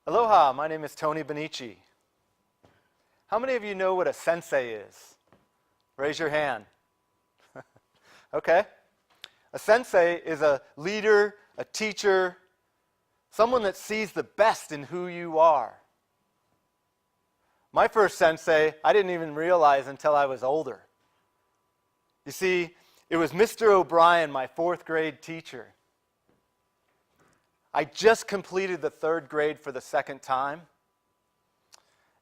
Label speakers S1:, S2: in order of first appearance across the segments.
S1: Aloha, my name is Tony Bonnici. How many of you know what a sensei is? Raise your hand. Okay. A sensei is a leader, a teacher, someone that sees the best in who you are. My first sensei, I didn't even realize until I was older. You see, it was Mr. O'Brien, my fourth grade teacher. I just completed the third grade for the second time.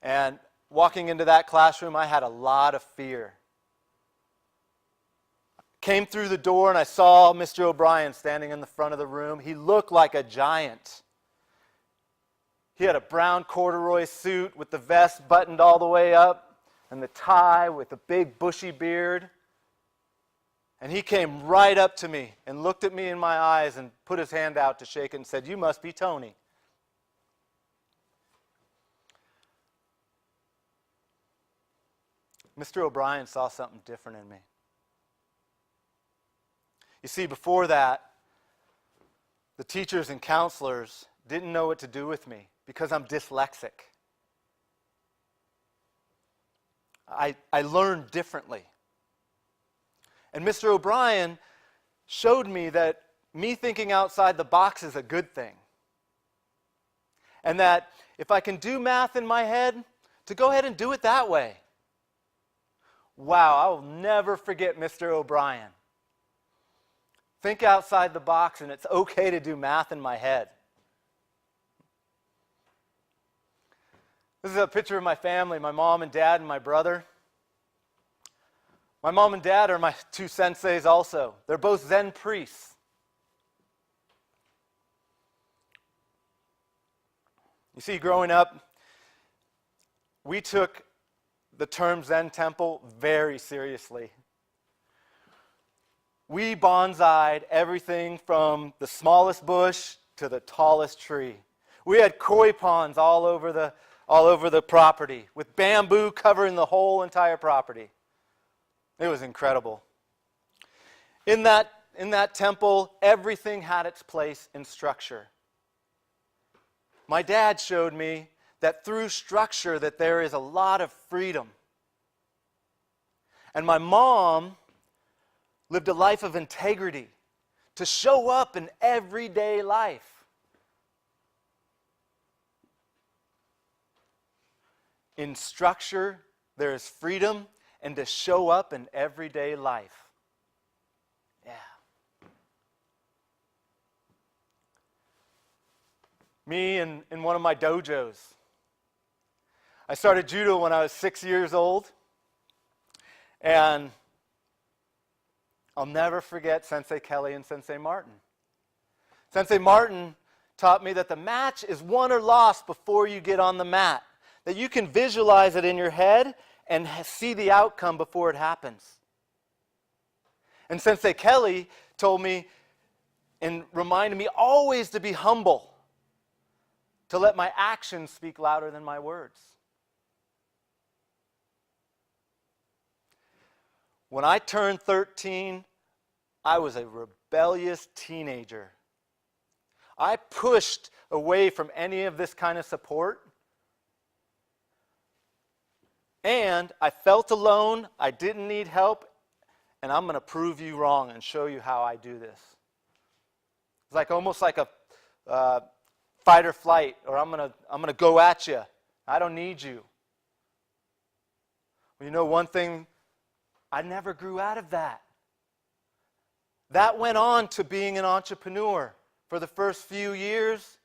S1: And walking into that classroom, I had a lot of fear. Came through the door and I saw Mr. O'Brien standing in the front of the room. He looked like a giant. He had a brown corduroy suit with the vest buttoned all the way up and the tie with a big bushy beard. And he came right up to me and looked at me in my eyes and put his hand out to shake it and said, "You must be Tony." Mr. O'Brien saw something different in me. You see, before that, the teachers and counselors didn't know what to do with me because I'm dyslexic. I learned differently. And Mr. O'Brien showed me that me thinking outside the box is a good thing. And that if I can do math in my head, to go ahead and do it that way. Wow, I will never forget Mr. O'Brien. Think outside the box and it's okay to do math in my head. This is a picture of my family, my mom and dad and my brother. My mom and dad are my two senseis also. They're both Zen priests. You see, growing up, we took the term Zen temple very seriously. We bonsai'd everything from the smallest bush to the tallest tree. We had koi ponds all over the property with bamboo covering the whole entire property. It was incredible. In that temple, everything had its place in structure. My dad showed me that through structure that there is a lot of freedom. And my mom lived a life of integrity to show up in everyday life. In structure, there is freedom, and to show up in everyday life. Yeah. Me in one of my dojos. I started judo when I was 6 years old. And I'll never forget Sensei Kelly and Sensei Martin. Sensei Martin taught me that the match is won or lost before you get on the mat. That you can visualize it in your head and see the outcome before it happens. And Sensei Kelly told me and reminded me always to be humble, to let my actions speak louder than my words. When I turned 13, I was a rebellious teenager. I pushed away from any of this kind of support. And I felt alone, I didn't need help, and I'm going to prove you wrong and show you how I do this. It's like almost like a fight or flight, or I'm going to go at you. I don't need you. Well, you know one thing, I never grew out of that. That went on to being an entrepreneur. For the first few years,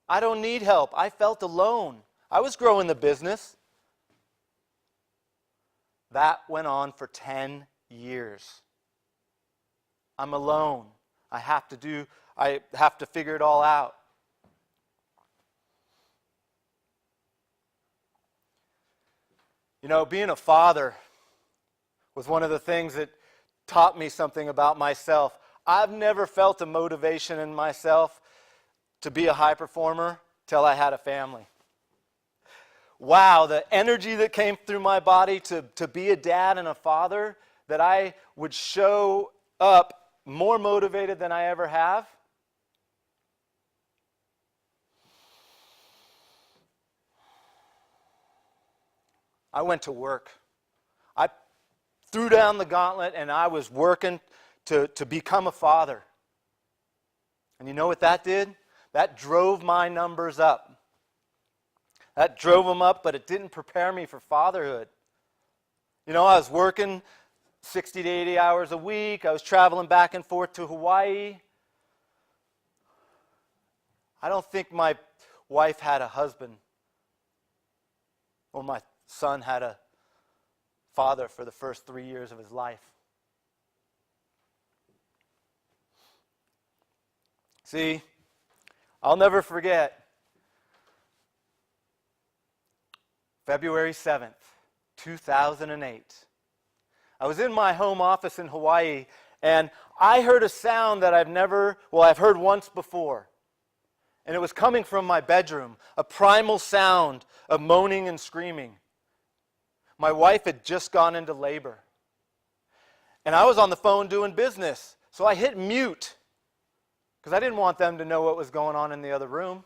S1: I don't need help. I felt alone. I was growing the business. That went on for 10 years. I'm alone. I have to figure it all out. You know, being a father was one of the things that taught me something about myself. I've never felt a motivation in myself to be a high performer till I had a family. Wow, the energy that came through my body to be a dad and a father, that I would show up more motivated than I ever have. I went to work. I threw down the gauntlet and I was working to become a father. And you know what that did? That drove my numbers up. That drove them up, but it didn't prepare me for fatherhood. You know, I was working 60 to 80 hours a week. I was traveling back and forth to Hawaii. I don't think my wife had a husband or my son had a father for the first 3 years of his life. See, I'll never forget February 7th, 2008. I was in my home office in Hawaii, and I heard a sound that I've heard once before. And it was coming from my bedroom, a primal sound of moaning and screaming. My wife had just gone into labor. And I was on the phone doing business, so I hit mute because I didn't want them to know what was going on in the other room.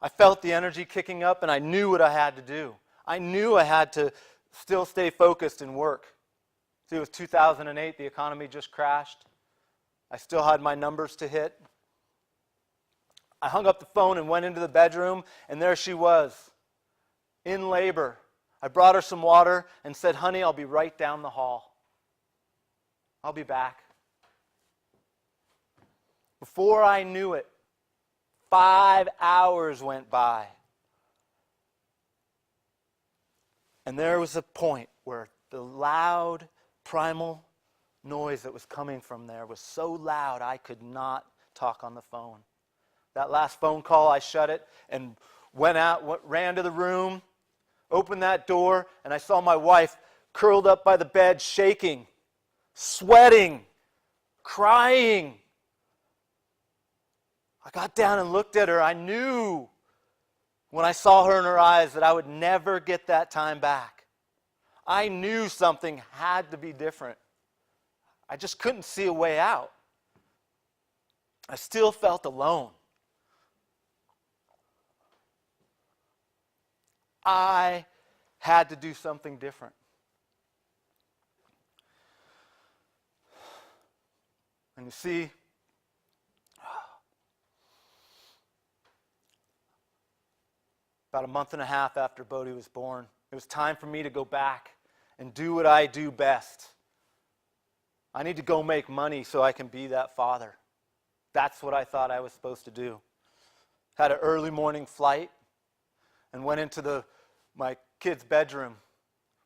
S1: I felt the energy kicking up, and I knew what I had to do. I knew I had to still stay focused and work. See, it was 2008. The economy just crashed. I still had my numbers to hit. I hung up the phone and went into the bedroom, and there she was, in labor. I brought her some water and said, "Honey, I'll be right down the hall. I'll be back." Before I knew it, 5 hours went by. And there was a point where the loud, primal noise that was coming from there was so loud I could not talk on the phone. That last phone call, I shut it and went out, ran to the room, opened that door, and I saw my wife curled up by the bed, shaking, sweating, crying. I got down and looked at her. I knew when I saw her in her eyes that I would never get that time back. I knew something had to be different. I just couldn't see a way out. I still felt alone. I had to do something different. And you see, about a month and a half after Bodhi was born, it was time for me to go back and do what I do best. I need to go make money so I can be that father. That's what I thought I was supposed to do. Had an early morning flight and went into my kid's bedroom.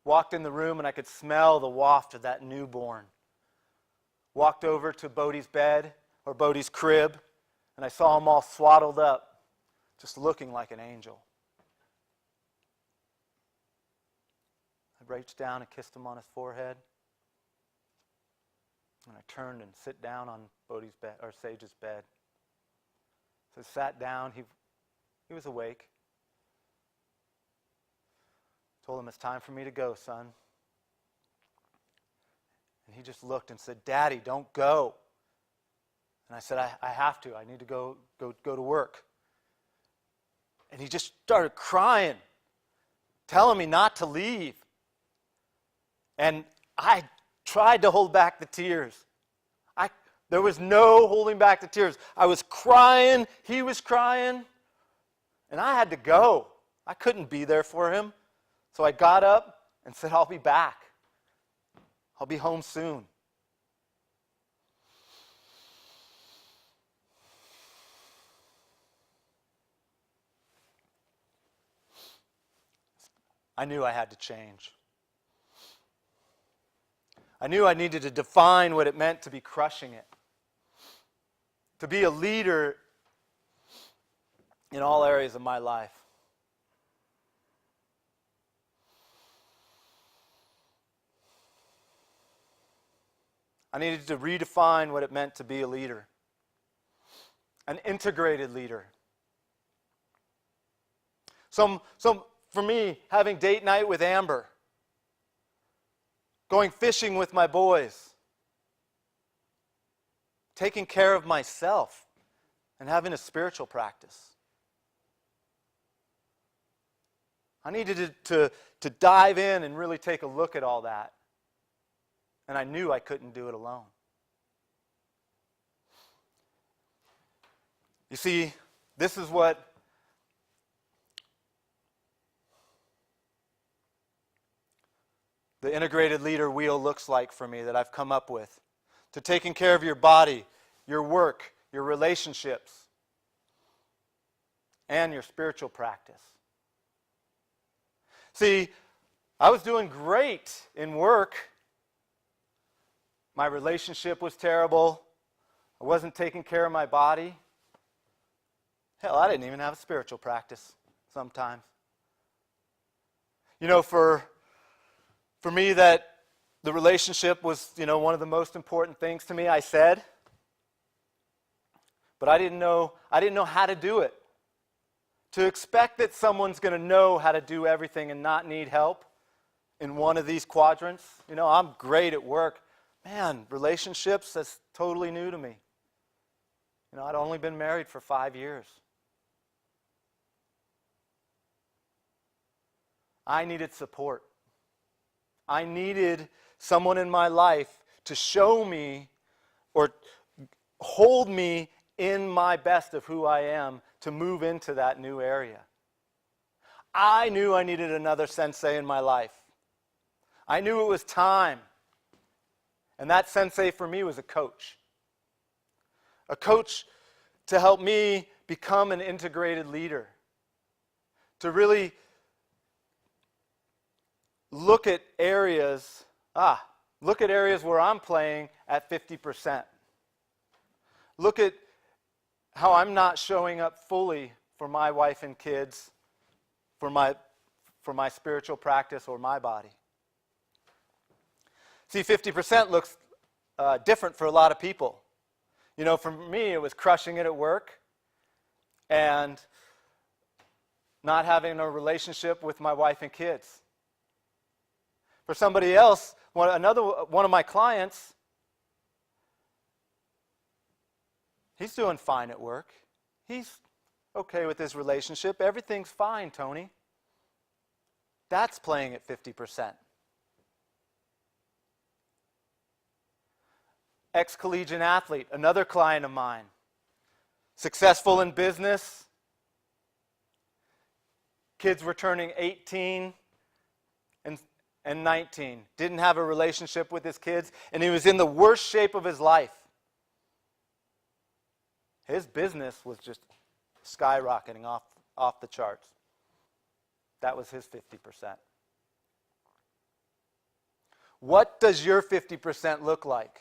S1: Walked in the room and I could smell the waft of that newborn. Walked over to Bodhi's bed or Bodhi's crib, and I saw him all swaddled up, just looking like an angel. I reached down and kissed him on his forehead. And I turned and sit down on Bodhi's bed, or Sage's bed. So I sat down. He was awake. Told him, "It's time for me to go, son." And he just looked and said, "Daddy, don't go." And I said, I have to. I need to go to work. And he just started crying, telling me not to leave. And I tried to hold back the tears. There was no holding back the tears. I was crying, he was crying, and I had to go. I couldn't be there for him. So I got up and said, "I'll be back. I'll be home soon." I knew I had to change. I knew I needed to define what it meant to be crushing it. To be a leader in all areas of my life. I needed to redefine what it meant to be a leader. An integrated leader. So for me, having date night with Amber, going fishing with my boys, taking care of myself, and having a spiritual practice. I needed to dive in and really take a look at all that. And I knew I couldn't do it alone. You see, this is what the integrated leader wheel looks like for me that I've come up with. To taking care of your body, your work, your relationships, and your spiritual practice. See, I was doing great in work. My relationship was terrible. I wasn't taking care of my body. Hell, I didn't even have a spiritual practice sometimes. You know, for me, that the relationship was, one of the most important things to me, I said. But I didn't know how to do it. To expect that someone's going to know how to do everything and not need help in one of these quadrants. I'm great at work. Man, relationships, that's totally new to me. I'd only been married for 5 years. I needed support. I needed someone in my life to show me or hold me in my best of who I am to move into that new area. I knew I needed another sensei in my life. I knew it was time. And that sensei for me was a coach. A coach to help me become an integrated leader. To really look at areas where I'm playing at 50%. Look at how I'm not showing up fully for my wife and kids, for my spiritual practice or my body. See, 50% looks different for a lot of people. For me, it was crushing it at work and not having a relationship with my wife and kids. For somebody else, one of my clients, he's doing fine at work. He's okay with his relationship. Everything's fine, Tony. That's playing at 50%. Ex-collegiate athlete, another client of mine. Successful in business. Kids were turning 18 and 19. Didn't have a relationship with his kids, and he was in the worst shape of his life. His business was just skyrocketing off the charts. That was his 50%. What does your 50% look like?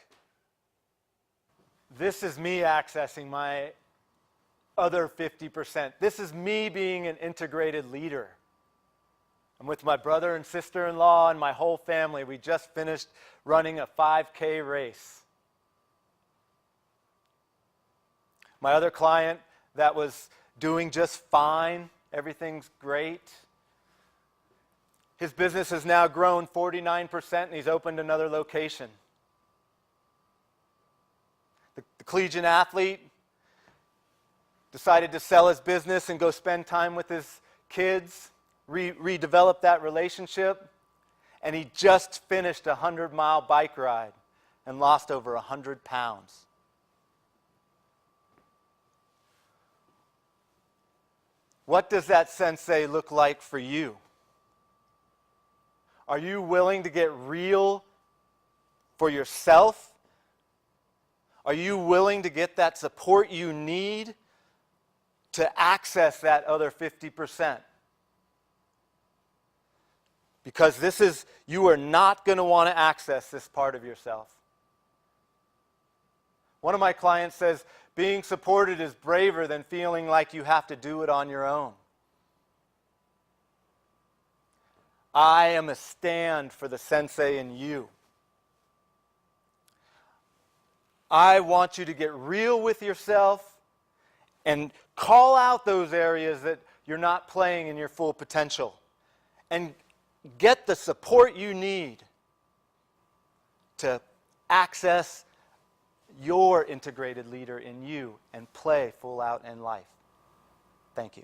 S1: This is me accessing my other 50%. This is me being an integrated leader. I'm with my brother and sister-in-law and my whole family. We just finished running a 5K race. My other client that was doing just fine, everything's great. His business has now grown 49% and he's opened another location. The collegiate athlete decided to sell his business and go spend time with his kids, redevelop that relationship, and he just finished a 100-mile bike ride and lost over 100 pounds. What does that sensei look like for you? Are you willing to get real for yourself? Are you willing to get that support you need to access that other 50%? Because you are not going to want to access this part of yourself. One of my clients says, being supported is braver than feeling like you have to do it on your own. I am a stand for the sensei in you. I want you to get real with yourself and call out those areas that you're not playing in your full potential. And get the support you need to access your integrated leader in you and play full out in life. Thank you.